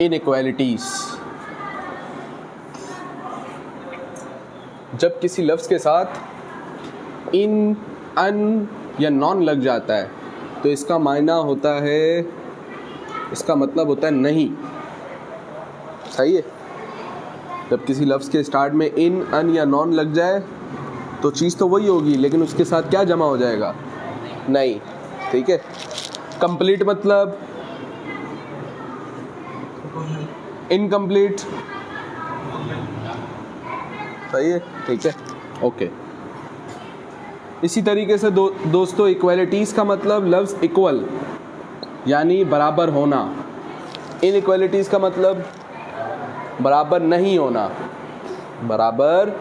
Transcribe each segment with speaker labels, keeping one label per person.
Speaker 1: Inequalities. जब किसी लफ्ज़ के साथ इन, अन या नॉन लग जाता है तो इसका मायना होता है, इसका मतलब होता है नहीं। सही है। जब किसी लफ्ज़ के स्टार्ट में इन, अन या नॉन लग जाए तो चीज़ तो वही होगी, लेकिन उसके साथ क्या जमा हो जाएगा? नहीं। ठीक है। कंप्लीट मतलब इनकम्प्लीट। सही है। ठीक है। ओके। इसी तरीके से दोस्तों इक्वालिटीज़ का मतलब लफ्ज़ इक्वल यानी बराबर होना। इनइक्वालिटीज़ का मतलब बराबर नहीं होना। बराबर,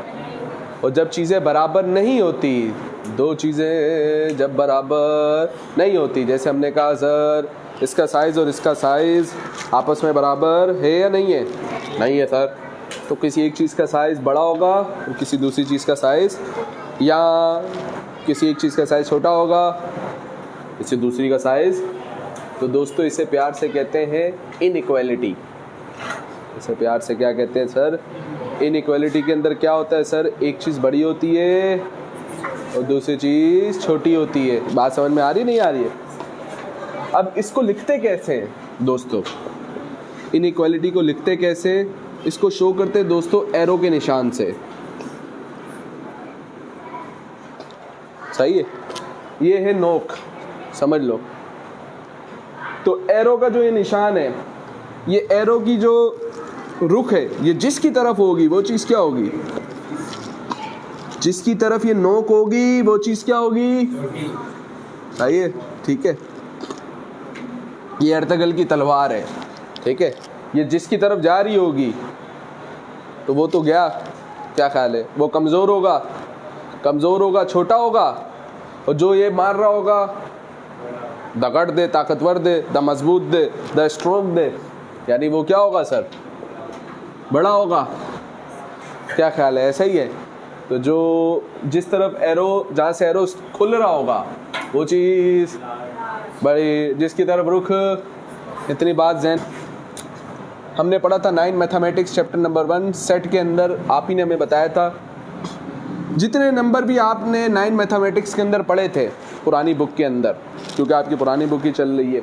Speaker 1: और जब चीज़ें बराबर नहीं होती, दो चीज़ें जब बराबर नहीं होती, जैसे हमने कहा सर इसका साइज़ और इसका साइज़ आपस में बराबर है या नहीं है? नहीं है सर। तो किसी एक चीज़ का साइज़ बड़ा होगा और किसी दूसरी चीज़ का साइज़, या किसी एक चीज़ का साइज़ छोटा होगा किसी दूसरी का साइज़। तो दोस्तों इसे प्यार से कहते हैं इनइक्वालिटी। इसे प्यार से क्या कहते हैं सर? इनइक्वालिटी के अंदर क्या होता है सर? एक चीज़ बड़ी होती है और दूसरी चीज़ छोटी होती है। बात समझ में आ रही नहीं आ रही है? अब इसको लिखते कैसे हैं दोस्तों? इनइक्वालिटी को लिखते कैसे? इसको शो करते हैं दोस्तों एरो के निशान से। सही है। ये है नोक, समझ लो। तो एरो का जो ये निशान है, ये एरो की जो रुख है, ये जिसकी तरफ होगी वो चीज़ क्या होगी? जिसकी तरफ ये नोक होगी वो चीज़ क्या होगी? सही है। ठीक है। ये अर्तगल की तलवार है। ठीक है। ये जिसकी तरफ जा रही होगी तो वो तो गया, क्या ख्याल है? वो कमज़ोर होगा, कमज़ोर होगा, छोटा होगा, और जो ये मार रहा होगा दगड़ दे, ताकतवर दे, द मजबूत दे, द स्ट्रोंग दे, यानी वो क्या होगा सर? बड़ा होगा। क्या ख्याल है? ऐसा ही है। तो जो जिस तरफ एरो, जहाँ से एरो खुल रहा होगा वो चीज़ बड़ी, जिसकी तरफ रुख। इतनी बात ज़हन हमने पढ़ा था 9 मैथमेटिक्स चैप्टर नंबर 1 सेट के अंदर। आप ही ने हमें बताया था जितने नंबर भी आपने 9 मैथमेटिक्स के अंदर पढ़े थे पुरानी बुक के अंदर, क्योंकि आपकी पुरानी बुक ही चल रही है,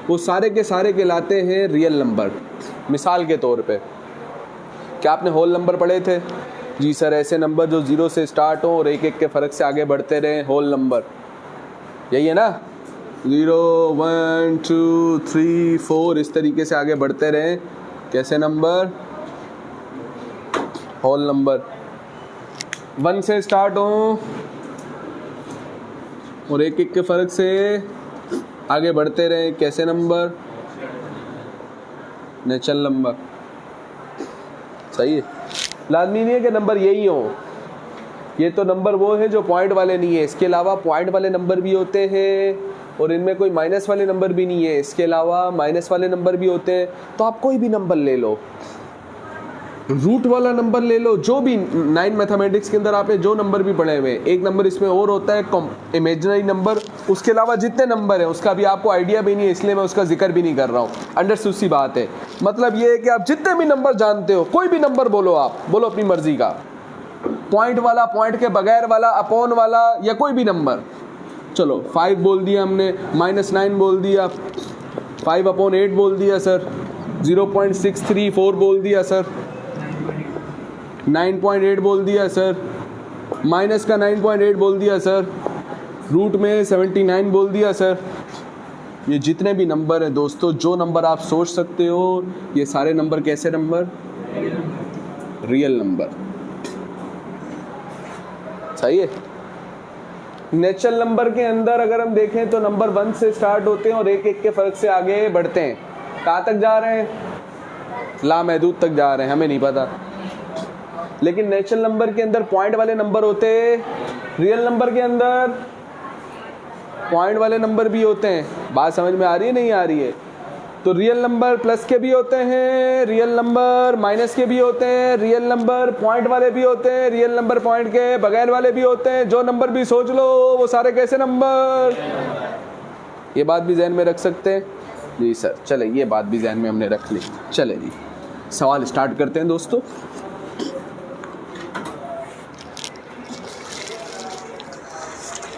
Speaker 1: वो सारे के सारे कहलाते हैं रियल नंबर। मिसाल के तौर पे क्या आपने होल नंबर पढ़े थे? जी सर, ऐसे नंबर जो 0 से स्टार्ट हो और एक एक के फ़र्क से आगे बढ़ते रहें, होल नंबर। यही है ना? 0 1 2 3 4 इस तरीके से आगे बढ़ते रहें। कैसे नंबर? Whole number. 1 से स्टार्ट हो और एक एक के फ़र्क से आगे बढ़ते रहें। कैसे नंबर? Natural number. सही है। लाजमी नहीं है कि नंबर यही हो। ये तो नंबर वो है जो पॉइंट वाले नहीं है। इसके अलावा पॉइंट वाले नंबर भी होते हैं और इनमें कोई माइनस वाले नंबर भी नहीं है। इसके अलावा माइनस वाले नंबर भी होते हैं। तो आप कोई भी नंबर ले लो, रूट वाला नंबर ले लो, जो भी 9 मैथमेटिक्स के अंदर आपने जो नंबर भी पढ़े हुए। एक नंबर इसमें और होता है इमेजिनरी नंबर। उसके अलावा जितने नंबर हैं उसका भी आपको आइडिया भी नहीं है, इसलिए मैं उसका जिक्र भी नहीं कर रहा हूँ। अंडरस्टूड सी बात है। मतलब ये है कि आप जितने भी नंबर जानते हो, कोई भी नंबर बोलो, आप बोलो अपनी मर्जी का, पॉइंट वाला, पॉइंट के बगैर वाला, अपॉन वाला, या कोई भी नंबर। चलो 5 बोल दिया हमने, -9 बोल दिया, 5/8 बोल दिया सर, 0.634 बोल दिया सर, 9.8 बोल दिया सर, माइनस का 9.8 बोल दिया सर, रूट में 79 बोल दिया सर। ये जितने भी नंबर हैं दोस्तों, जो नंबर आप सोच सकते हो, ये सारे नंबर कैसे नंबर? Real number. सही है। नेचुरल नंबर के अंदर अगर हम देखें तो नंबर 1 से स्टार्ट होते हैं और एक एक के फर्क से आगे बढ़ते हैं। कहाँ तक जा रहे हैं? लामहदूद तक जा रहे हैं, हमें नहीं पता। लेकिन नेचुरल नंबर के अंदर पॉइंट वाले नंबर होते हैं, रियल नंबर के अंदर पॉइंट वाले नंबर भी होते हैं। बात समझ में आ रही है नहीं आ रही है? तो रियल नंबर प्लस के भी होते हैं, रियल नंबर माइनस के भी होते हैं, रियल नंबर पॉइंट वाले भी होते हैं, रियल नंबर पॉइंट के बगैर वाले भी होते हैं। जो नंबर भी सोच लो वो सारे कैसे नंबर? ये बात भी जहन में रख सकते हैं। जी सर, चले ये बात भी ध्यान में हमने रख ली। चले जी, सवाल स्टार्ट करते हैं दोस्तों।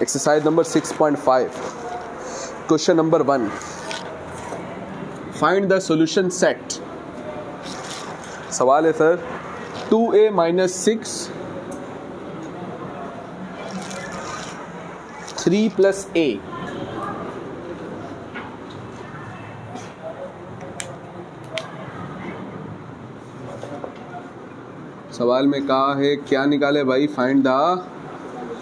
Speaker 1: Exercise number 6.5, question number 1, find the solution set. सवाल है सर 2a - 6 3 + a। सवाल में कहा है क्या निकाले भाई, फाइंड द।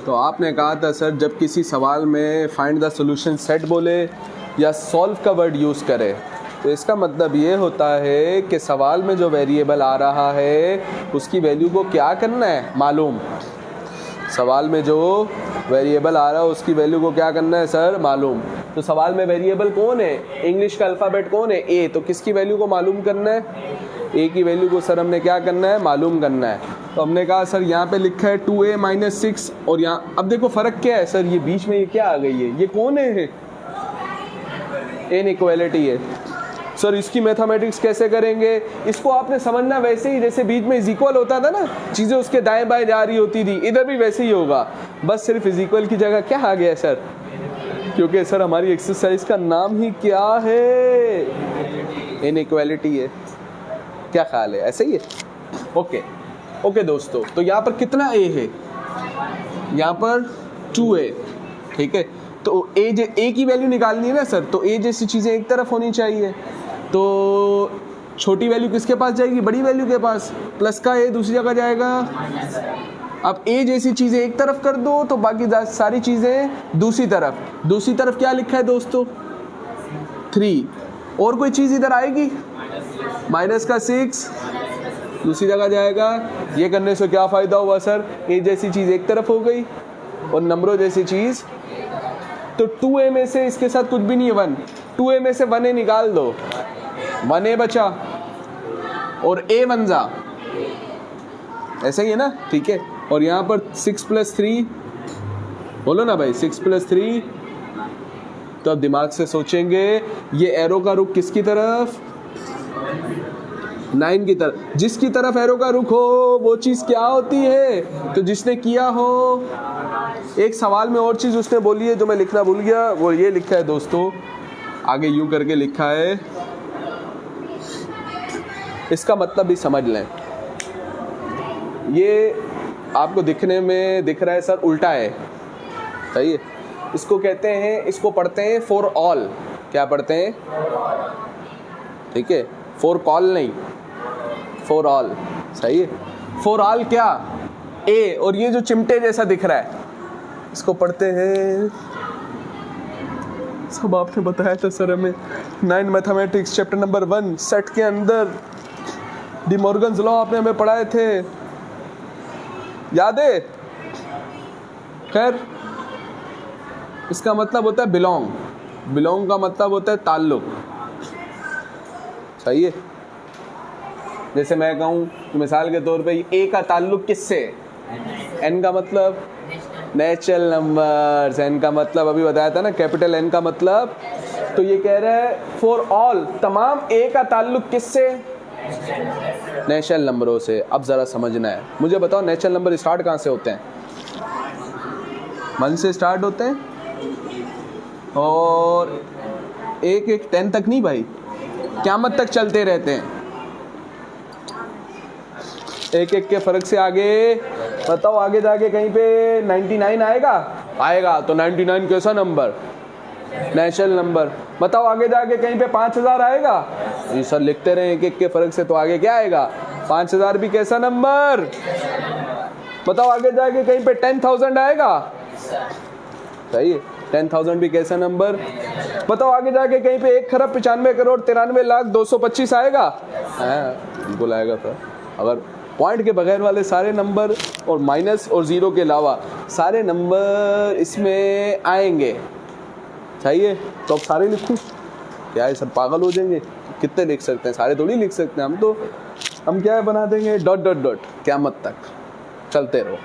Speaker 1: तो आपने कहा था सर जब किसी सवाल में फाइंड द सॉल्यूशन सेट बोले या सॉल्व का वर्ड यूज़ करे तो इसका मतलब ये होता है कि सवाल में जो वेरिएबल आ रहा है उसकी वैल्यू को क्या करना है, मालूम। सवाल में जो वेरिएबल आ रहा है उसकी वैल्यू को क्या करना है सर, मालूम। तो सवाल में वेरिएबल कौन है, इंग्लिश का अल्फ़ाबेट कौन है, ए। तो किसकी वैल्यू को मालूम करना है, ए की वैल्यू को सर हमने क्या करना है, मालूम करना है। तो हमने कहा सर यहाँ पे लिखा है 2a - 6 और यहाँ अब देखो फ़र्क क्या है सर, ये बीच में ये क्या आ गई है, ये कौन है, इनइक्वालिटी है। सर इसकी मैथमेटिक्स कैसे करेंगे, इसको आपने समझना वैसे ही जैसे बीच में इज इक्वल होता था ना, चीज़ें उसके दाएं बाएं जा रही होती थी, इधर भी वैसे ही होगा, बस सिर्फ इज इक्वल की जगह क्या आ गया सर, क्योंकि सर हमारी एक्सरसाइज का नाम ही क्या है, इनइक्वालिटी है। क्या ख्याल है, ऐसे ही है। ओके दोस्तों, तो यहाँ पर कितना a है, यहाँ पर 2a, ठीक है। तो a की वैल्यू निकालनी है ना सर, तो a जैसी चीज़ें एक तरफ होनी चाहिए, तो छोटी वैल्यू किसके पास जाएगी, बड़ी वैल्यू के पास, प्लस का a दूसरी जगह जाएगा। अब a जैसी चीज़ें एक तरफ कर दो तो बाकी सारी चीज़ें दूसरी तरफ क्या लिखा है दोस्तों, 3, और कोई चीज़ इधर आएगी, -6 दूसरी जगह जाएगा। ये करने से क्या फ़ायदा हुआ सर, a जैसी चीज़ एक तरफ हो गई और नंबरों जैसी चीज़, तो 2a में से इसके साथ कुछ भी नहीं है 1, 2a में से 1a निकाल दो, 1a बचा और a बन जा, ऐसा ही है ना, ठीक है। और यहाँ पर 6 + 3 बोलो ना भाई, 6 + 3, तो अब दिमाग से सोचेंगे ये एरो का रुख किसकी तरफ, 9 की तरफ। जिसकी तरफ एरो का रुख हो वो चीज़ क्या होती है, तो जिसने किया हो। एक सवाल में और चीज़ उसने बोली है जो मैं लिखना भूल गया, वो ये लिखा है दोस्तों, आगे यूं करके लिखा है, इसका मतलब भी समझ लें। ये आपको दिखने में दिख रहा है सर उल्टा है, सही है। इसको कहते हैं, इसको पढ़ते हैं फॉर ऑल। क्या पढ़ते हैं, ठीक है, फॉर कॉल नहीं, फॉर ऑल, सही है। फॉर ऑल क्या, ए, और ये जो चिमटे जैसा दिख रहा है इसको पढ़ते हैं, सब आपने बताया था सर हमें 9 मैथमेटिक्स चैप्टर नंबर 1 सेट के अंदर, डी मॉर्गन्स लॉ आपने हमें पढ़ाए थे, याद है। खैर इसका मतलब होता है बिलोंग का मतलब होता है ताल्लुक, सही है। जैसे मैं कहूँ तो मिसाल के तौर पे ए का ताल्लुक किससे, एन का मतलब नेचुरल नंबर्स, एन का मतलब अभी बताया था ना कैपिटल एन का मतलब। तो ये कह रहा है फॉर ऑल, तमाम ए का ताल्लुक किससे, नेचुरल नंबरों से। अब ज़रा समझना है, मुझे बताओ नेचुरल नंबर स्टार्ट कहाँ से होते हैं, 1 से स्टार्ट होते हैं, और 10 तक नहीं भाई, क़यामत तक चलते रहते हैं। एक के फ़र्क से आगे बताओ, आगे जाके कहीं पे 99 आएगा तो 99 कैसा नंबर, नेचुरल नंबर। बताओ आगे जाके कहीं पे 5000 आएगा, जी सर लिखते रहे एक के फ़र्क से, तो आगे क्या आएगा, 5000 भी कैसा नंबर। बताओ आगे जाके कहीं पे 10,000 आएगा, सही है, 10,000 भी कैसा नंबर। बताओ आगे जाके कहीं पे 1,95,93,02,25 आएगा, हाँ बिल्कुल आएगा सर। अगर पॉइंट के बगैर वाले सारे नंबर और माइनस और ज़ीरो के अलावा सारे नंबर इसमें आएंगे, सही है। तो अब सारे लिखूं, क्या है सर पागल हो जाएंगे, कितने लिख सकते हैं, सारे थोड़ी लिख सकते हैं हम, तो हम क्या बना देंगे डॉट डॉट डॉट, क़यामत तक चलते रहो।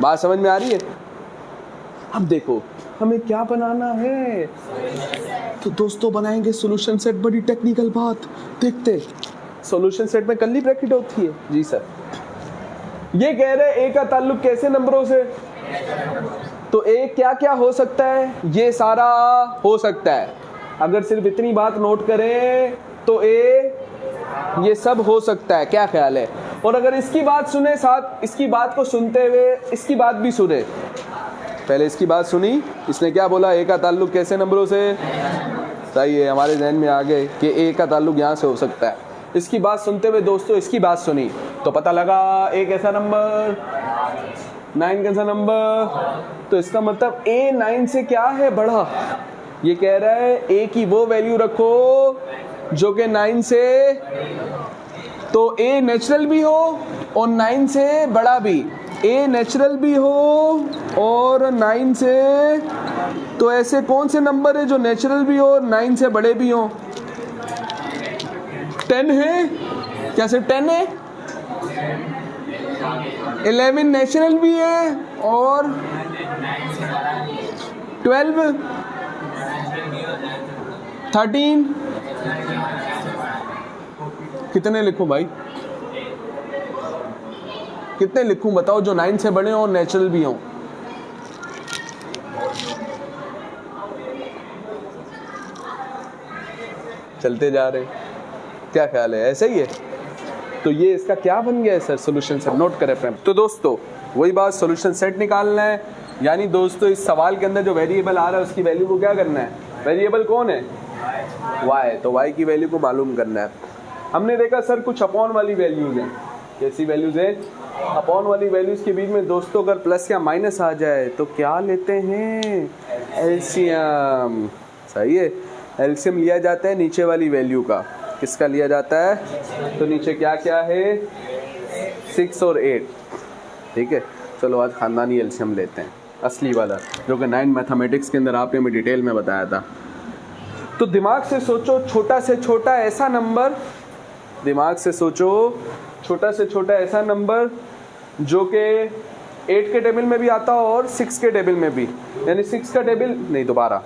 Speaker 1: बात समझ में आ रही है। अब देखो हमें क्या बनाना है, तो दोस्तों बनाएंगे सॉल्यूशन सेट, बड़ी टेक्निकल बात। देखते सॉल्यूशन सेट में कर्ली ब्रैकेट होती है जी सर। ये कह रहे ए का ताल्लुक कैसे नंबरों से, तो ए क्या क्या हो सकता है, ये सारा हो सकता है। अगर सिर्फ इतनी बात नोट करें तो ए ये सब हो सकता है, क्या ख्याल है। और अगर इसकी बात सुने, साथ इसकी बात को सुनते हुए इसकी बात भी सुने। पहले इसकी बात सुनी, इसने क्या बोला, ए का ताल्लुक कैसे नंबरों से, सही है, हमारे जहन में आ गए कि ए का ताल्लुक यहाँ से हो सकता है। इसकी बात सुनते हुए दोस्तों इसकी बात सुनी तो पता लगा ए कैसा नंबर, 9 कैसा नंबर। तो इसका मतलब ए 9 से क्या है, बड़ा। ये कह रहा है ए की वो वैल्यू रखो जो कि 9 से, तो ए नेचुरल भी हो और 9 से बड़ा भी। ए नेचुरल भी हो और 9 से, तो ऐसे कौन से नंबर है जो नेचुरल भी हो और 9 से बड़े भी हो। 10 है, क्या सर 10 है, 11 नेचुरल भी है और 12, 13, कितने लिखूं भाई, कितने लिखूं बताओ जो 9 से बड़े हो और नेचुरल भी हो। चलते जा रहे, क्या ख्याल है, ऐसे ही है। तो ये इसका क्या बन गया है सर, सॉल्यूशन सेट। नोट करें फ्रेंड। तो दोस्तों वही बात, सॉल्यूशन सेट निकालना है, यानी दोस्तों इस सवाल के अंदर जो वेरिएबल आ रहा है उसकी वैल्यू को क्या करना है। वेरिएबल कौन है, y, तो y की वैल्यू को मालूम करना है। हमने देखा सर कुछ अपॉन वाली वैल्यूज हैं, कैसी वैल्यूज है, अपॉन वाली वैल्यूज के बीच में दोस्तों अगर प्लस या माइनस आ जाए तो क्या लेते हैं, एलसीएम। सही है, एलसीएम लिया जाता है नीचे वाली वैल्यू का। किसका लिया जाता है, तो नीचे क्या क्या है, 6 और 8। ठीक है, चलो आज खानदानी एलसीएम लेते हैं, असली वाला, जो कि 9 मैथमेटिक्स के अंदर आपने हमें डिटेल में बताया था। तो दिमाग से सोचो छोटा से छोटा ऐसा नंबर, दिमाग से सोचो छोटा से छोटा ऐसा नंबर जो कि 8 के टेबल में भी आता हो और 6 के टेबल में भी, यानी 6 का टेबल नहीं, दोबारा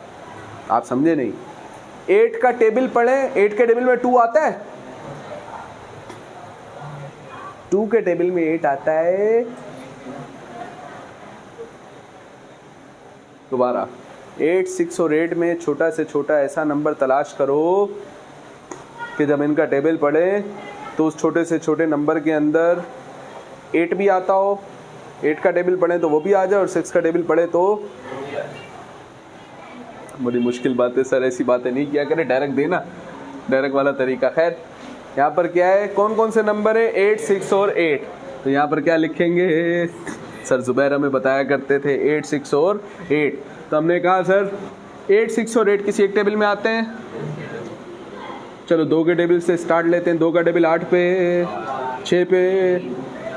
Speaker 1: आप समझे नहीं, 8 का टेबल पढ़े, 8 के टेबल में 2 आता है, 2 के टेबल में 8 आता है। दोबारा 8, 6 और 8 में छोटा से छोटा ऐसा नंबर तलाश करो कि जब इनका टेबल पढ़े तो उस छोटे से छोटे नंबर के अंदर 8 भी आता हो, 8 का टेबल पढ़े तो वो भी आ जाए और 6 का टेबल पढ़े तो। बड़ी मुश्किल बात है सर, ऐसी बातें नहीं किया करें, डायरेक्ट देना, डायरेक्ट वाला तरीका। खैर यहाँ पर क्या है, कौन कौन से नंबर है, 8, 6 और 8। तो यहाँ पर क्या लिखेंगे, सर जुबैर हमें बताया करते थे 8, 6 और 8। तो हमने कहा सर 8, 6 और 8 किसी एक टेबल में आते हैं। चलो 2 के टेबल से स्टार्ट लेते हैं। 2 का टेबल 8 पे, 6 पे,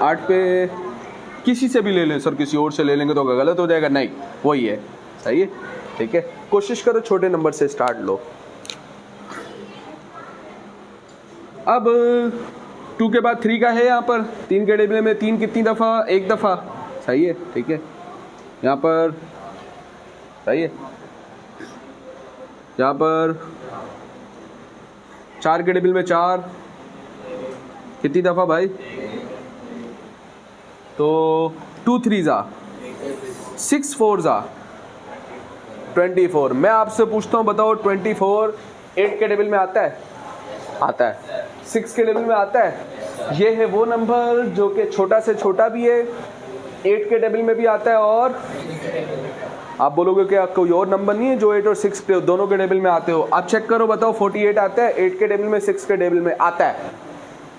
Speaker 1: 8 पे, किसी से भी ले लें सर, किसी और से ले लेंगे तो गलत हो जाएगा, नहीं वही है, सही है। ठीक है, कोशिश करो छोटे नंबर से स्टार्ट लो। अब 2 के बाद 3 का है यहाँ पर, 3 के टेबल में 3 कितनी दफ़ा, 1 दफ़ा, सही है। ठीक है, यहाँ पर सही है, यहाँ पर 4 के टेबल में 4 कितनी दफ़ा भाई, तो 2 3 जा 6 4 जा 24। मैं आपसे पूछता हूँ बताओ 24 8 के टेबल में आता है, आता है, 6 के टेबल में आता है। ये है वो नंबर जो कि छोटा से छोटा भी है, 8 के टेबल में भी आता है, और आप बोलोगे कि कोई और नंबर नहीं है जो 8 और 6 के दोनों के टेबल में आते हो। आप चेक करो बताओ, 48 आता है 8 के टेबल में, 6 के टेबल में आता है,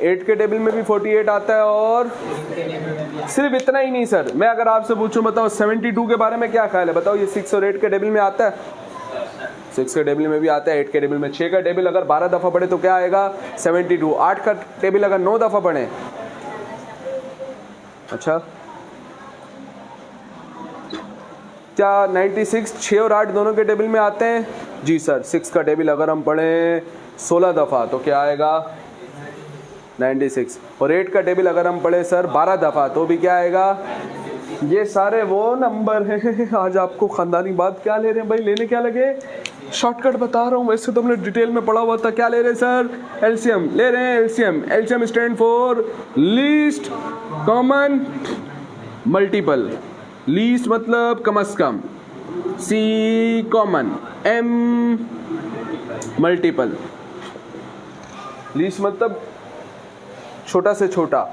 Speaker 1: 8 के टेबल में भी 48 आता है। और सिर्फ इतना ही नहीं सर, मैं अगर आपसे पूछूं बताओ 72 के बारे में क्या ख्याल है, बताओ ये 6 और 8 के टेबल में आता है, 6 के टेबल में भी आता है, 8 के टेबल में। 6 का टेबल अगर 12 दफ़ा पढ़े तो क्या आएगा, 72। 8 का टेबल अगर 9 दफ़ा पढ़े, अच्छा क्या 96 6 और 8 दोनों के टेबल में आते हैं, जी सर। 6 का टेबल अगर हम पढ़ें 16 दफ़ा तो क्या आएगा 96, और 8 का टेबल अगर हम पढ़े सर 12 दफ़ा तो भी क्या आएगा। ये सारे वो नंबर हैं, आज आपको ख़ानदानी बात क्या ले रहे हैं भाई, लेने क्या लगे, शॉर्टकट बता रहा हूँ, वैसे तो हमने डिटेल में पढ़ा हुआ था। क्या ले रहे हैं सर? एलसीएम ले रहे हैं। LCM stand for least common multiple. Least मतलब कम से कम, सी कॉमन, एम मल्टीपल। लीस्ट मतलब छोटा से छोटा,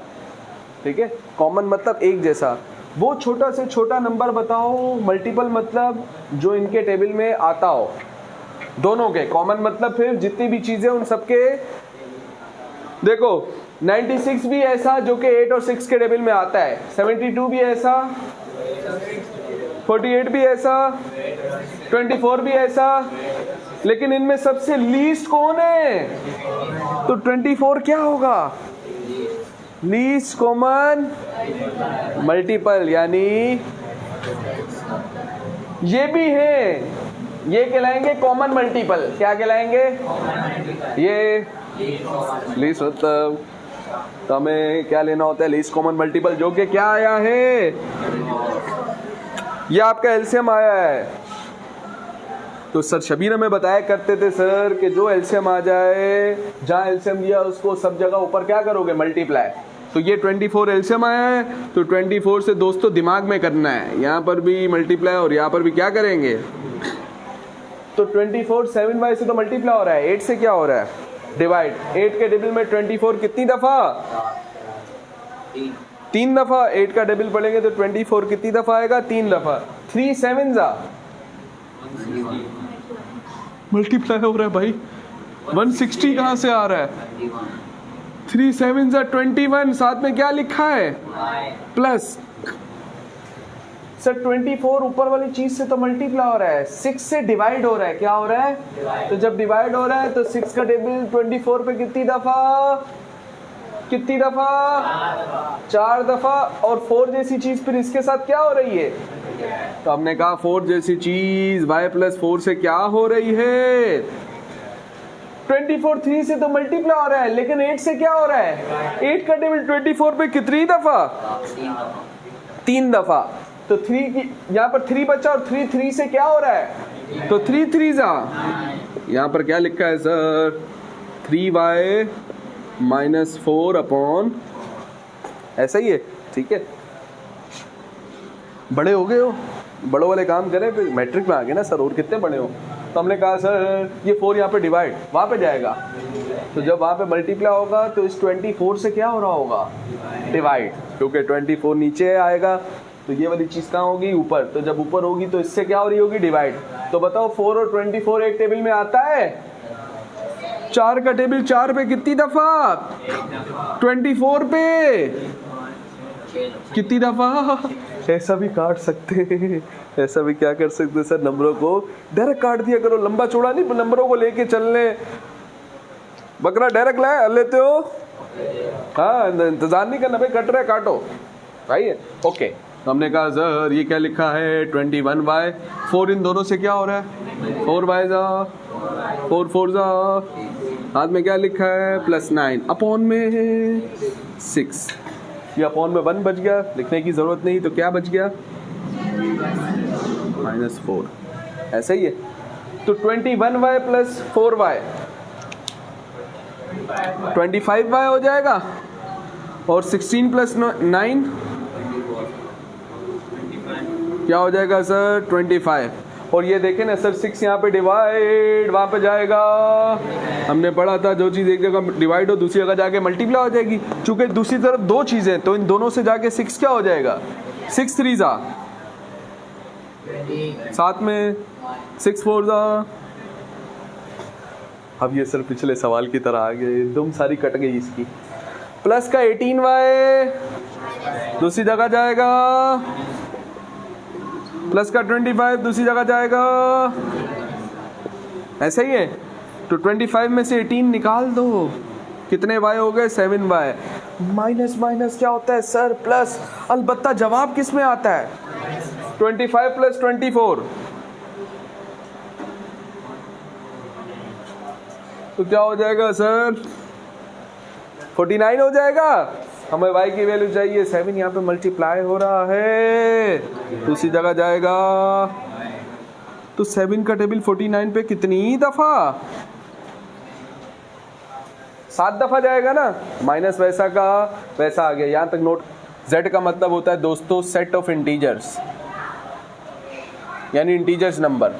Speaker 1: ठीक है। कॉमन मतलब एक जैसा, वो छोटा से छोटा नंबर बताओ। मल्टीपल मतलब जो इनके टेबल में आता हो, दोनों के। कॉमन मतलब फिर जितनी भी चीजें उन सबके। देखो 96 भी ऐसा जो कि 8 और 6 के टेबल में आता है, 72 भी ऐसा, 48 भी ऐसा, 24 भी ऐसा, लेकिन इनमें सबसे लीस्ट कौन है? तो 24 क्या होगा? Least common multiple. यानी ये भी है, ये कहलाएंगे कॉमन मल्टीपल। क्या कहलाएंगे? ये लीस्ट मतलब, तो हमें क्या लेना होता है? लीस्ट कॉमन मल्टीपल, जो कि क्या आया है? ये आपका एलसीएम आया है। तो सर शबीर हमें बताया करते थे सर कि जो एलसीएम आ जाए, जहां एलसीएम दिया उसको सब जगह ऊपर क्या करोगे? मल्टीप्लाई। तो ये 24 एलसीएम आया है, तो 24 से दोस्तों दिमाग में करना है, यहाँ पर भी मल्टीप्लाई और यहाँ पर भी क्या करेंगे? तो 24 7y से तो मल्टीप्लाई हो रहा है, 8 से क्या हो रहा है? डिवाइड। 8 के टेबल में 24 कितनी दफा? 3 दफा। 8 का टेबल पढ़ेंगे तो 24 कितनी दफा आएगा? 3 दफा। 3 7 जा मल्टीप्लाई हो रहा है भाई। 160 कहां से आ रहा है? 3 7 जा 21। साथ में क्या लिखा है? प्लस। सर 24 ऊपर वाली चीज से तो मल्टीप्लाई हो रहा है, 6 से डिवाइड हो रहा है। क्या हो रहा है? तो जब डिवाइड हो रहा है तो 6 का टेबल 24 पे कितनी दफा? कितनी दफा? 4 दफा। और 4 जैसी चीज फिर इसके साथ क्या हो रही है? तो हमने कहा 4 जैसी चीज y प्लस 4 से क्या हो रही है? 24 3 से तो मल्टीप्लाई हो रहा है, लेकिन 8 से क्या हो रहा है? 8 का टेबल 24 पे कितनी दफा? 3 दफा। तो 3 की यहाँ पर 3 बचा और 3 से क्या हो रहा है? तो 3 3 जा। यहाँ पर क्या लिखा है सर? 3y माइनस 4 अपॉन, ऐसा ही है, ठीक है। बड़े हो गए हो, बड़ों वाले काम करें, फिर मैट्रिक में आ गए ना सर, और कितने बड़े हो। तो हमने कहा सर ये 4 यहाँ पे डिवाइड, वहाँ पे जाएगा, तो जब वहाँ पे मल्टीप्लाई होगा तो इस 24 से क्या हो रहा होगा? डिवाइड, क्योंकि 24 नीचे आएगा तो ये वाली चीज़ कहाँ होगी? ऊपर। तो जब ऊपर होगी तो इससे क्या हो रही होगी? डिवाइड। तो बताओ 4 और 24 एक टेबल में आता है? 4 का टेबल 4 पे कितनी दफा? 24 पे कितनी दफा? ऐसा भी काट सकते हैं, ऐसा भी क्या कर सकते हैं सर? नंबरों को डायरेक्ट काट दिया करो, लंबा चौड़ा नहीं, नंबरों को लेके चलने। बकरा डायरेक्ट लाए लेते हो, हाँ, इंतजार नहीं करना भाई, कट रहा है काटो भाई है। ओके, हमने कहा सर ये क्या लिखा है? 21y। 4 इन दोनों से क्या हो रहा है? 4y जा, 4 4 जा, हाथ में क्या लिखा है? +9 अपॉन में 6। ये अपॉन में 1 बच गया, लिखने की जरूरत नहीं, तो क्या बच गया? -4। ऐसा ही है। तो 21y प्लस 4y 25y हो जाएगा, और 16 प्लस 9 क्या हो जाएगा सर? 25। और ये देखें ना सर, 6 यहाँ पे डिवाइड, वहाँ पे जाएगा। हमने पढ़ा था जो चीज़ एक जगह डिवाइड हो दूसरी जगह जाके मल्टीप्लाई हो जाएगी। चूंकि दूसरी तरफ 2 चीज़ें, तो इन दोनों से जाके 6 क्या हो जाएगा? 6 3 जा, साथ में 6 4 जा। अब ये सर पिछले सवाल की तरह आ गए, दुम सारी कट गई इसकी। प्लस का 18y दूसरी जगह जाएगा, प्लस का 25 दूसरी जगह जाएगा, ऐसा ही है। तो 25 में से 18 निकाल दो, कितने y हो गए? 7y। माइनस माइनस क्या होता है सर? प्लस। अलबत्ता जवाब किस में आता है? 25 प्लस 24। तो क्या हो जाएगा सर? 49 हो जाएगा। हमें y की वैल्यू चाहिए 7, यहाँ पे मल्टीप्लाई हो रहा है, दूसरी जगह जाएगा तो 7 का टेबल 49 पे कितनी दफ़ा? 7 दफ़ा जाएगा ना, माइनस वैसा का वैसा आ गया। यहाँ तक नोट। z का मतलब होता है दोस्तों सेट ऑफ इंटीजर्स, यानी इंटीजर्स नंबर।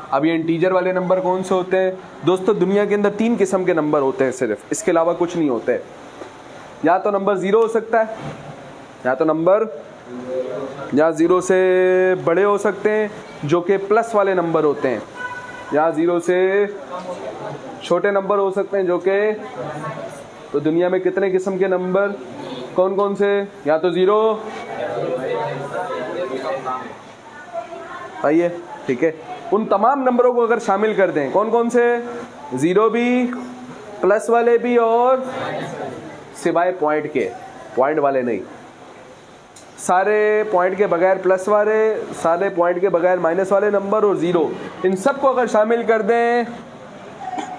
Speaker 1: अब ये इंटीजर वाले नंबर कौन से होते हैं दोस्तों? दुनिया के अंदर 3 किस्म के नंबर होते हैं सिर्फ, इसके अलावा कुछ नहीं होते। या तो नंबर 0 हो सकता है, या तो नंबर या 0 से बड़े हो सकते हैं जो कि प्लस वाले नंबर होते हैं, या 0 से छोटे नंबर हो सकते हैं जो कि, तो दुनिया में कितने किस्म के नंबर कौन कौन से? या तो 0, आइए ठीक है, उन तमाम नंबरों को अगर शामिल कर दें, कौन कौन से? 0 भी, प्लस वाले भी, और सिवाय पॉइंट के, पॉइंट वाले नहीं, सारे पॉइंट के बगैर प्लस वाले, सारे पॉइंट के बगैर माइनस वाले नंबर और 0, इन सब को अगर शामिल कर दें,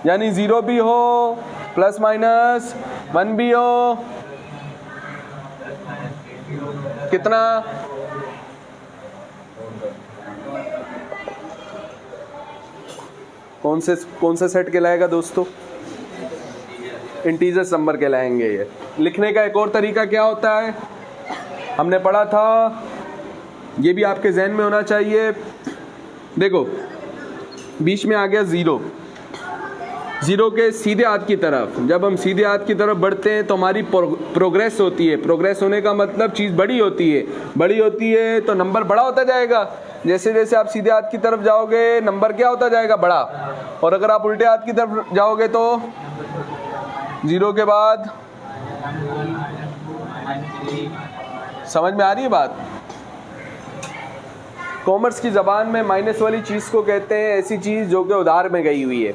Speaker 1: यानी 0 भी हो, प्लस माइनस 1 भी हो, कितना? कौन से सेट कहलाएगा दोस्तों? इंटीजर्स नंबर कहलाएंगे। ये लिखने का एक और तरीका क्या होता है, हमने पढ़ा था, ये भी आपके जहन में होना चाहिए। देखो बीच में आ गया 0 के सीधे हाथ की तरफ, जब हम सीधे हाथ की तरफ बढ़ते हैं तो हमारी प्रोग्रेस होती है। प्रोग्रेस होने का मतलब चीज़ बड़ी होती है, बड़ी होती है तो नंबर बड़ा होता जाएगा। जैसे जैसे आप सीधे हाथ की तरफ जाओगे नंबर क्या होता जाएगा? बड़ा। और अगर आप उल्टे हाथ की तरफ जाओगे तो 0 के बाद, समझ में आ रही है बात? कॉमर्स की ज़बान में माइनस वाली चीज़ को कहते हैं ऐसी चीज़ जो कि उधार में गई हुई है,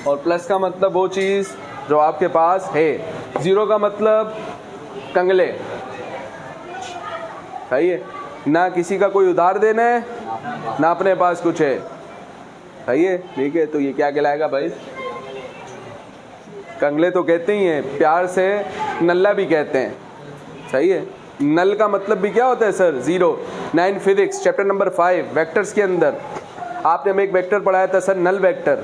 Speaker 1: और प्लस का मतलब वो चीज़ जो आपके पास है। 0 का मतलब कंगले, सही है ना, किसी का कोई उधार देना है ना अपने पास कुछ है, सही है, ठीक है। तो ये क्या कहलाएगा भाई? कंगले तो कहते ही हैं, प्यार से नल्ला भी कहते हैं, सही है। नल का मतलब भी क्या होता है sir? 0। 9 physics chapter number 5 vectors के अंदर आपने हमें एक वेक्टर पढ़ाया था sir, null vector.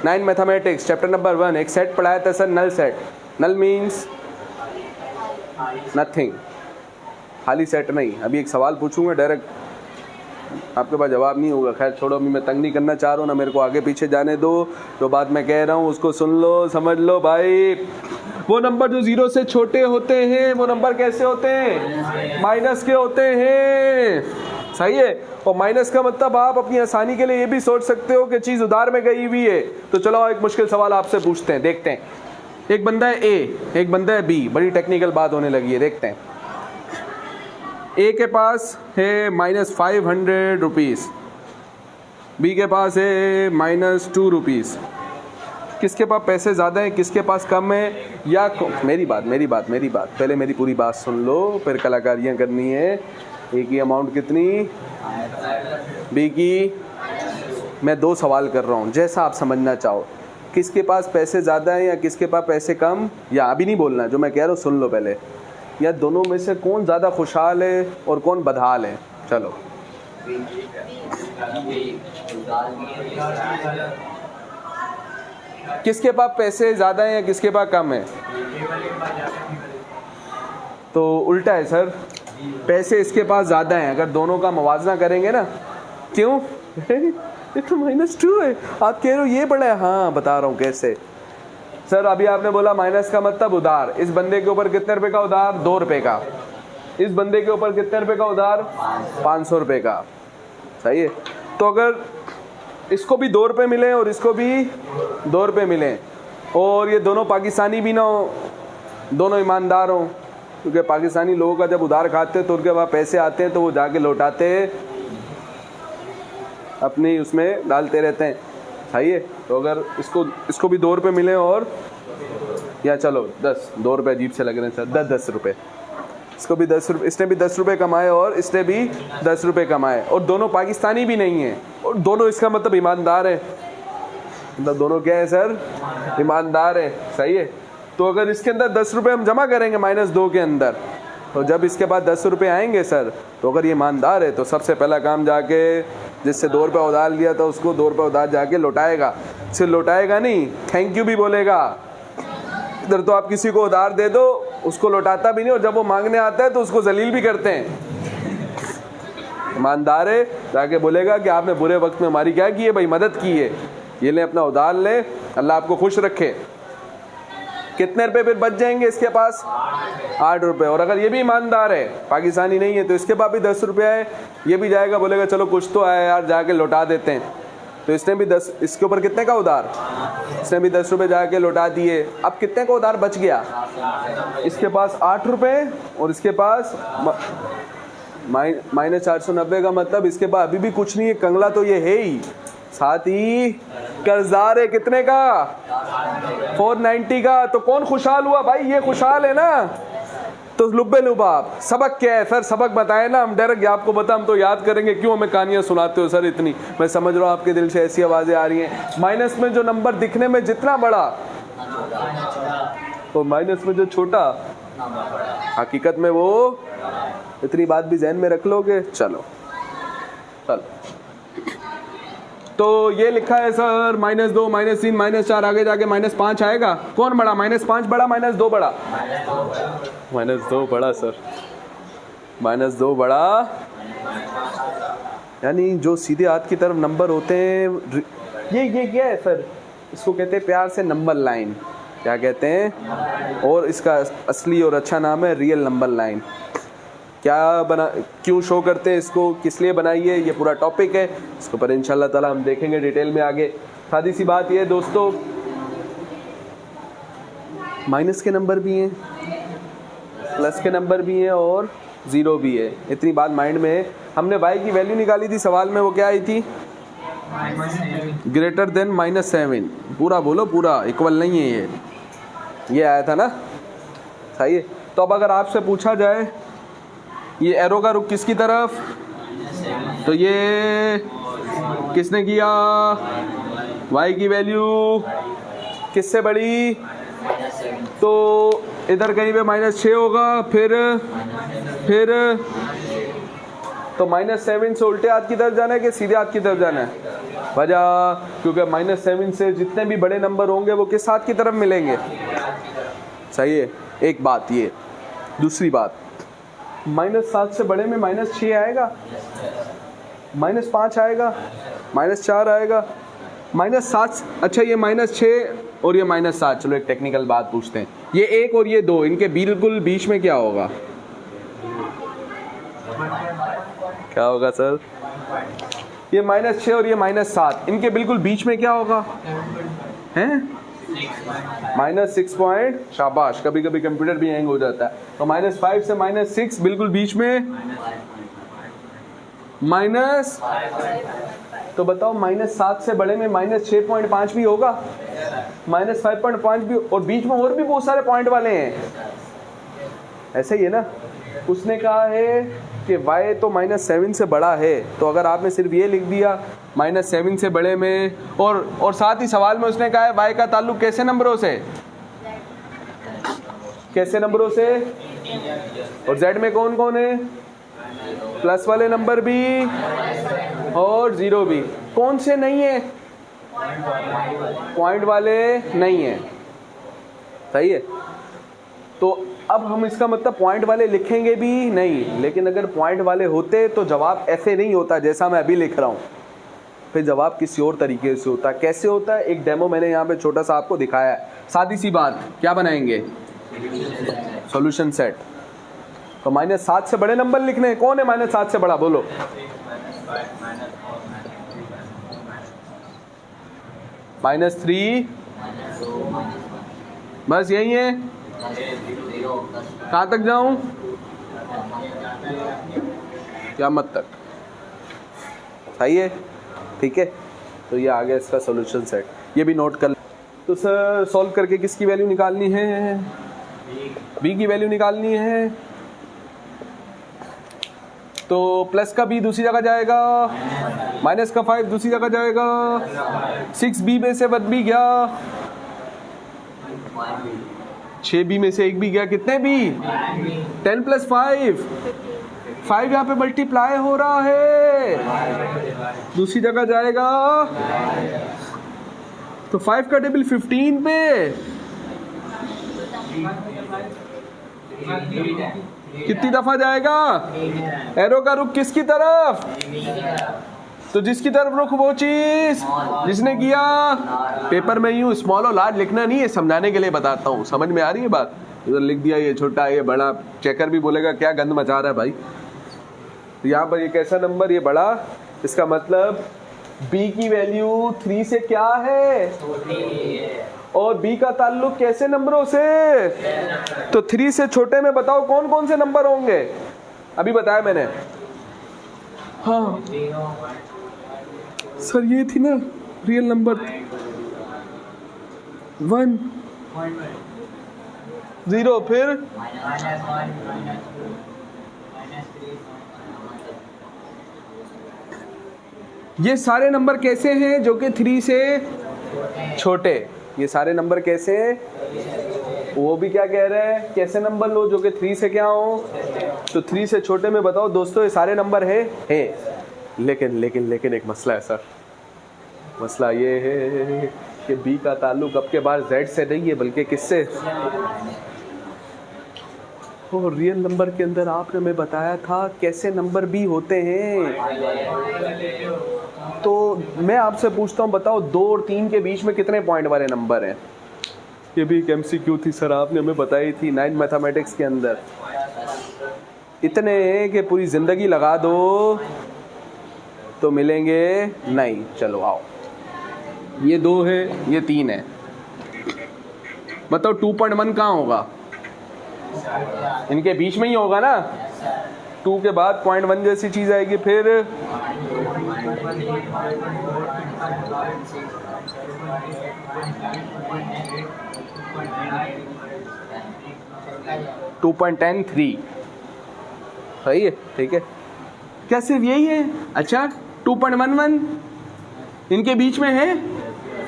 Speaker 1: 9 mathematics chapter number 1 एक सेट पढ़ाया था sir, null set. Null means nothing, खाली सेट नहीं। अभी एक सवाल पूछूंगा, डायरेक्ट आपके पास जवाब नहीं होगा। खैर छोड़ो, अभी मैं तंग नहीं करना चाह रहा हूँ ना, मेरे को आगे पीछे जाने दो। जो बात मैं कह रहा हूँ उसको सुन लो, समझ लो भाई। वो नंबर जो 0 से छोटे होते हैं वो नंबर कैसे होते हैं? माइनस के होते हैं, सही है। और माइनस का मतलब आप अपनी आसानी के लिए ये भी सोच सकते हो कि चीज़ उधार में गई हुई है। तो चलो एक मुश्किल सवाल आपसे पूछते हैं, देखते हैं। एक बंदा है ए, एक बंदा है बी, बड़ी टेक्निकल बात होने लगी है, देखते हैं। ए के पास है -500 रुपीज़, बी के पास है -2 रुपीज़। किसके पास पैसे ज़्यादा है, किसके पास कम है? या मेरी बात पहले मेरी पूरी बात सुन लो, फिर कलाकारियाँ करनी है। ए की अमाउंट कितनी, बी की? मैं 2 सवाल कर रहा हूँ, जैसा आप समझना चाहो। किसके पास पैसे ज़्यादा है या किसके पास पैसे कम? या अभी नहीं बोलना, जो मैं कह रहा हूँ सुन लो पहले। या दोनों में से कौन ज़्यादा खुशहाल है और कौन बदहाल है? चलो किसके पास पैसे ज़्यादा हैं या किसके पास कम है? तो उल्टा है सर, पैसे इसके पास ज़्यादा हैं। अगर दोनों का मुवाजना करेंगे ना, क्यों? ये तो -2 है, आप कह रहे हो ये बड़ा है। हाँ बता रहा हूँ कैसे। सर अभी आपने बोला माइनस का मतलब उधार। इस बंदे के ऊपर कितने रुपए का उधार? 2 रुपए का। इस बंदे के ऊपर कितने रुपए का उधार? 500 रुपए का, सही है। तो अगर इसको भी 2 रुपए मिले और इसको भी 2 रुपए मिले, और ये दोनों पाकिस्तानी भी ना हो, दोनों ईमानदार हों, क्योंकि पाकिस्तानी लोगों का जब उधार खाते हैं तो उनके पास पैसे आते हैं तो वो जाके लौटाते अपनी उसमें डालते रहते हैं, सही है। तो अगर इसको भी 2 रुपये मिले, और या चलो 2 रुपये अजीब से लग रहे हैं सर, 10 रुपये, इसको भी 10 रुपये, इसने भी 10 रुपये कमाए और इसने भी 10 रुपये कमाए, और दोनों पाकिस्तानी भी नहीं हैं, और दोनों इसका मतलब ईमानदार है। मतलब दोनों क्या है सर? ईमानदार है, सही है। तो अगर इसके अंदर 10 रुपये हम जमा करेंगे -2 के अंदर, तो जब इसके बाद 10 रुपये आएंगे सर, तो अगर ये ईमानदार है तो सबसे पहला काम जाके जिससे 2 रुपये उधार लिया था उसको 2 रुपये उधार जाके लौटाएगा। सिर्फ लौटाएगा नहीं, थैंक यू भी बोलेगा। इधर तो आप किसी को उधार दे दो, उसको लौटाता भी नहीं, और जब वो मांगने आता है तो उसको जलील भी करते हैं। ईमानदार है, जाके बोलेगा कि आपने बुरे वक्त में हमारी क्या की है भाई, मदद की है, ये ले अपना उधार ले, अल्लाह आपको खुश रखे। कितने रुपए फिर बच जाएंगे इसके पास? 8 रुपये। और अगर ये भी ईमानदार है, पाकिस्तानी नहीं है, तो इसके पास भी 10 रुपये है, ये भी जाएगा, बोलेगा चलो कुछ तो आया यार, जाके लौटा देते हैं। तो इसने भी 10, इसके ऊपर कितने का उधार, इसने भी 10 रुपये जाके लौटा दिए। अब कितने का उधार बच गया? इसके पास 8 रुपये और इसके पास -490 का मतलब इसके पास अभी भी कुछ नहीं है, कंगला तो ये है ही, साथ ही कर्जदार है। कितने का? 490 का। तो कौन खुशहाल हुआ भाई? ये खुशहाल है ना। तो लुब्बे लुबाब सबक क्या है सर? सबक बताए ना, हम डायरेक्ट आपको बता, हम तो याद करेंगे, क्यों हमें कहानियां सुनाते हो सर इतनी? मैं समझ रहा हूँ आपके दिल से ऐसी आवाज़ें आ रही हैं। माइनस में जो नंबर दिखने में जितना बड़ा, तो माइनस में जो छोटा, हकीकत में वो, इतनी बात भी जहन में रख लोगे। चलो चलो, तो ये लिखा है सर -2, -3, -4, आगे जाके -5 आएगा। कौन बड़ा? -5 बड़ा, -2 बड़ा? -2 बड़ा सर, -2 बड़ा। यानी जो सीधे हाथ की तरफ नंबर होते हैं, ये क्या है सर? इसको कहते हैं प्यार से नंबर लाइन। क्या कहते हैं? और इसका असली और अच्छा नाम है रियल नंबर लाइन। क्या बना, क्यों शो करते हैं इसको, किस लिए बनाई है, ये पूरा टॉपिक है, इसके ऊपर इंशाल्लाह ताला हम देखेंगे डिटेल में आगे। सादी सी बात ये दोस्तों, माइनस के नंबर भी हैं, प्लस के नंबर भी हैं और ज़ीरो भी है। इतनी बात माइंड में है। हमने y की वैल्यू निकाली थी, सवाल में वो क्या आई थी? Greater than -7। पूरा बोलो, पूरा इक्वल नहीं है ये आया था ना, सही है। तो अब अगर आपसे पूछा जाए ये एरो का रुख किसकी तरफ, तो ये किसने किया? y की वैल्यू किससे बड़ी? तो इधर कहीं पे -6 होगा, फिर तो -7 से उल्टे हाथ की तरफ जाना है कि सीधे हाथ की तरफ जाना है? वजह, क्योंकि -7 से जितने भी बड़े नंबर होंगे वो किस हाथ की तरफ मिलेंगे? सही है, एक बात ये। दूसरी बात, -7 से बड़े में -6 आएगा, -5 आएगा, -4 आएगा, -7। अच्छा, ये -6 और ये -7, चलो एक टेक्निकल बात पूछते हैं। ये 1 और ये 2, इनके बिल्कुल बीच में क्या होगा? क्या होगा सर? ये -6 और ये -7, इनके बिल्कुल बीच में क्या होगा? हैं? -6 पॉइंट, शाबाश। कभी कभी कंप्यूटर भी हैंग हो जाता है। तो -5 से -6 बिल्कुल बीच में माइनस, तो बताओ -7 से बड़े में -6.5 भी होगा, -5.5 भी, और बीच में और भी बहुत सारे पॉइंट वाले हैं। ऐसे ही है ना। उसने कहा है कि y तो -7 से बड़ा है, तो अगर आपने सिर्फ ये लिख दिया -7 से बड़े में, और साथ ही सवाल में उसने कहा है y का ताल्लुक कैसे नंबरों से, कैसे नंबरों से, और z में कौन कौन है? प्लस वाले नंबर भी और ज़ीरो भी। कौन से नहीं है? पॉइंट वाले नहीं है। सही है। तो अब हम इसका मतलब पॉइंट वाले लिखेंगे भी नहीं, लेकिन अगर पॉइंट वाले होते तो जवाब ऐसे नहीं होता जैसा मैं अभी लिख रहा हूँ, फिर जवाब किसी और तरीके से होता। कैसे होता है? एक डेमो मैंने यहाँ पे छोटा सा आपको दिखाया है। सादी सी बात, क्या बनाएंगे? Solution set. तो -7 से बड़े नंबर लिखने हैं। कौन है -7 से बड़ा? बोलो। -3, बस यही है। कहाँ तक जाऊं? क़यामत तक। सही है, ठीक है। तो ये आ गया इसका सॉल्यूशन सेट, ये भी नोट कर। तो सर सॉल्व करके किसकी वैल्यू निकालनी है? b की वैल्यू निकालनी है। तो प्लस का b दूसरी जगह जाएगा, माइनस का 5 दूसरी जगह जाएगा, 6b में से 1b गया, 6 बी में से एक भी गया, कितने बी? 10 + 5, 5 यहाँ पे मल्टीप्लाई हो रहा है, दूसरी जगह जाएगा तो 5 का टेबल 15 पे, कितनी दफा जाएगा? एरो का रुख किसकी तरफ? तो जिसकी तरफ रुख वो चीज जिसने किया। पेपर में यूं स्मॉल और लार्ज लिखना नहीं है, समझाने के लिए बताता हूँ। समझ में आ रही है बात? इधर लिख दिया ये छोटा ये बड़ा, चेकर भी बोलेगा क्या गंद मचा रहा है भाई। तो यहाँ पर ये कैसा नंबर, ये बड़ा, इसका मतलब b की वैल्यू 3 से क्या है, और b का ताल्लुक कैसे नंबरों से? तो 3 से छोटे में बताओ कौन कौन से नंबर होंगे? अभी बताया मैंने। हाँ सर ये थी ना रियल नंबर 1 0, फिर ये सारे नंबर कैसे हैं जो कि 3 से छोटे? ये सारे नंबर कैसे? वो भी क्या कह रहे हैं, कैसे नंबर लो जो कि 3 से क्या हो? तो 3 से छोटे में बताओ दोस्तों ये सारे नंबर है। लेकिन एक मसला है सर। मसला ये है कि बी का ताल्लुक अब के बाद जेड से नहीं है बल्कि किससे? और रियल नंबर के अंदर आपने हमें बताया था कैसे नंबर भी होते हैं। तो मैं आपसे पूछता हूँ, बताओ 2 और 3 के बीच में कितने पॉइंट वाले नंबर हैं? ये भी एक MCQ थी सर, आपने हमें बताई थी 9 मैथमेटिक्स के अंदर। इतने हैं कि पूरी ज़िंदगी लगा दो तो मिलेंगे नहीं। चलो आओ, ये 2 है, ये 3 है, बताओ 2.1 कहाँ होगा? इनके बीच में ही होगा ना। 2 के बाद 0.1 जैसी चीज आएगी, फिर 2.103 सही है, ठीक है। क्या सिर्फ यही है? अच्छा 2.11 इनके बीच में है?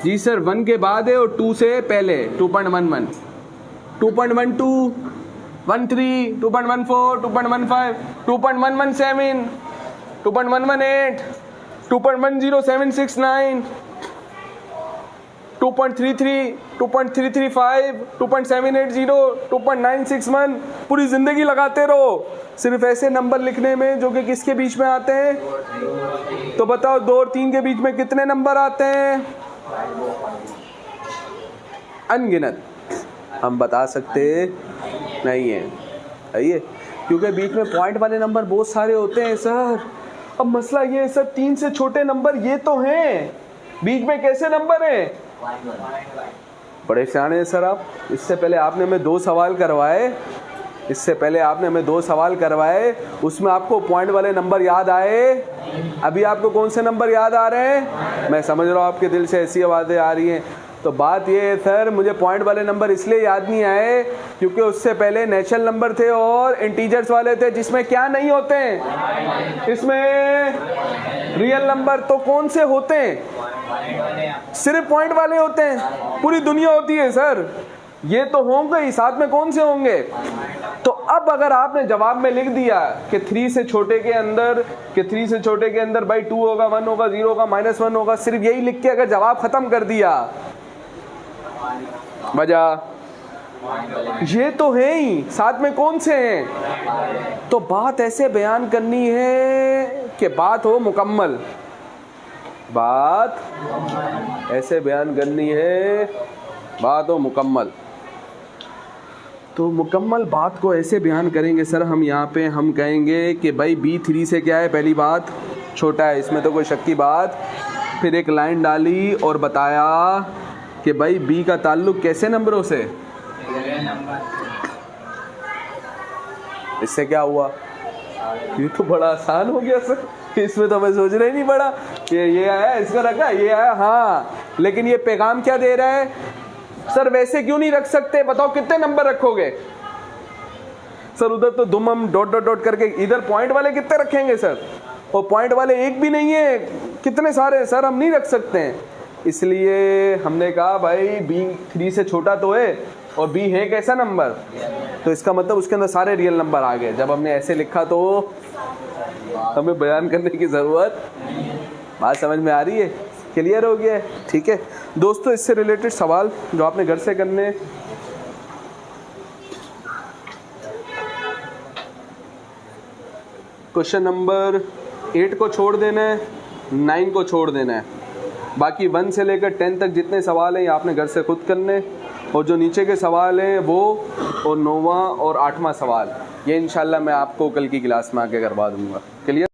Speaker 1: जी सर 1 के बाद है और 2 से पहले 2.11, 2.12, 13, 2.14, 2.15, 2.117, 2.118, 2.10769, 2.33, 2.335, 2.780, 2.961। पूरी जिंदगी लगाते रहो सिर्फ ऐसे नंबर लिखने में जो कि किसके बीच में आते हैं? तो बताओ 2 और 3 के बीच में कितने नंबर आते हैं? अनगिनत। हम बता सकते नहीं है, सही है, क्योंकि बीच में पॉइंट वाले नंबर बहुत सारे होते हैं सर। अब मसला ये है सर 3 से छोटे नंबर ये तो हैं, बीच में कैसे नंबर हैं? बड़े सियाने हैं सर आप। इससे पहले आपने हमें 2 सवाल करवाए, उसमें आपको पॉइंट वाले नंबर याद आए। अभी आपको कौन से नंबर याद आ रहे हैं? मैं समझ रहा हूँ आपके दिल से ऐसी आवाज़ें आ रही हैं। तो बात ये है सर, मुझे पॉइंट वाले नंबर इसलिए याद नहीं आए क्योंकि उससे पहले नेचुरल नंबर थे और इंटीजर्स वाले थे, जिसमें क्या नहीं होते हैं? इसमें रियल नंबर। तो कौन से होते हैं? सिर्फ पॉइंट वाले होते हैं। पूरी दुनिया होती है सर, ये तो होंगे ही, साथ में कौन से होंगे? तो अब अगर आपने जवाब में लिख दिया कि 3 से छोटे के अंदर भाई 2 होगा, 1 होगा, 0 होगा, -1 होगा, सिर्फ यही लिख के अगर जवाब खत्म कर दिया, वजह ये तो है ही, साथ में कौन से हैं? तो बात ऐसे बयान करनी है कि बात हो मुकम्मल। बात ऐसे बयान करनी है, बात हो मुकम्मल। तो मुकम्मल बात को ऐसे बयान करेंगे सर हम यहाँ पे, हम कहेंगे कि भाई B3 से क्या है? पहली बात छोटा है, इसमें तो कोई शक की बात। फिर एक लाइन डाली और बताया कि भाई B का ताल्लुक कैसे नंबरों से? इससे क्या हुआ? ये तो बड़ा आसान हो गया सर, इसमें तो मैं सोचना ही नहीं पड़ा कि ये आया इसका रखा, ये आया। हाँ, लेकिन ये पैगाम क्या दे रहा है? सर वैसे क्यों नहीं रख सकते? बताओ कितने नंबर रखोगे? सर उधर तो दुम हम डॉट करके, इधर पॉइंट वाले कितने रखेंगे सर? और पॉइंट वाले एक भी नहीं है, कितने सारे हैं सर, हम नहीं रख सकते हैं। इसलिए हमने कहा भाई B3 से छोटा तो है, और बी है कैसा नंबर, तो इसका मतलब उसके अंदर सारे रियल नंबर आ गए। जब हमने ऐसे लिखा तो हमें बयान करने की ज़रूरत, बात समझ में आ रही है, क्लियर हो गया है, ठीक है दोस्तों। इससे रिलेटेड सवाल जो आपने घर से करने, क्वेश्चन नंबर 8 को छोड़ देना है, 9 को छोड़ देना है, बाकी 1 से लेकर 10 तक जितने सवाल हैं ये आपने घर से खुद करने, और जो नीचे के सवाल हैं वो और 9वां और 8वां सवाल ये इंशाल्लाह मैं आपको कल की क्लास में आके करवा दूंगा, क्लियर।